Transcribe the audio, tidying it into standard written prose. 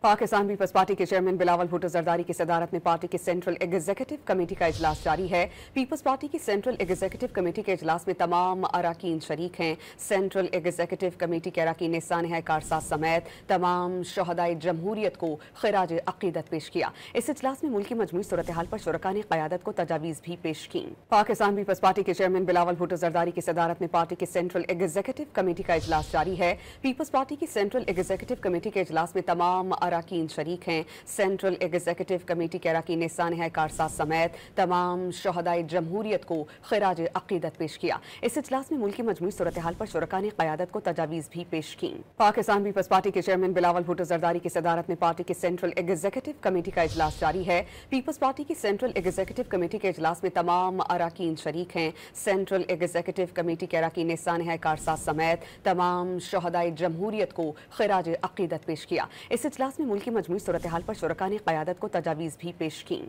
Pakistan peoples party के chairman Bilawal Bhutto Zardari की सदारत में पार्टी की सेंट्रल एग्जीक्यूटिव कमेटी का इजलास जारी है। पीपल्स पार्टी की सेंट्रल एग्जीक्यूटिव कमेटी के इजलास में तमाम अरकान शरीक हैं। सेंट्रल एग्जीक्यूटिव कमेटी के अरकान ने सानहा कारसाज समेत तमाम शहदाए जमहूरियत को खिराज अकीदत पेश किया। इस इजलास में मुल्की मजमूई सूरत हाल पर शुरका ने क़यादत को तजावीज़ भी पेश की। पाकिस्तान पीपल्स पार्टी के चेयरमैन बिलावल भुट्टो जरदारी की सदारत में पार्टी की सेंट्रल एग्जीक्यूटिव कमेटी का इजलास जारी है। पीपल्स पार्टी की सेंट्रल एग्जीक्यूटिव कमेटी के इजलास में तमाम अरकान शरीक हैं। सेंट्रल एग्जीक्यूटिव कमेटी के अरकान ने सानहा कारसाज समेत तमाम शहदाए जमहूरियत को खिराज अकीदत पेश किया। इस इजलास में मुल्की मजमूई सूरत हाल पर शुरका ने क़यादत को तजावीज़ भी पेश की। पाकिस्तान पीपल्स पार्टी के चेयरमैन बिलावल भुट्टो जरदारी की सदारत में पार्टी की सेंट्रल एग्जीक्यूटिव कमेटी का इजलास जारी है। पीपल्स पार्टी की सेंट्रल एग्जीक्यूटिव कमेटी के इजलास में तमाम अरकान शरीक हैं। सेंट्रल एग्जीक्यूटिव कमेटी के अरकान ने सानहा कारसाज समेत तमाम शहदाए जमहूरियत को खिराज अकीदत पेश किया। इस इजलास में मुल्की मजमूई सूरत हाल पर शुरका ने क़यादत को तजावीज़ भी पेश की।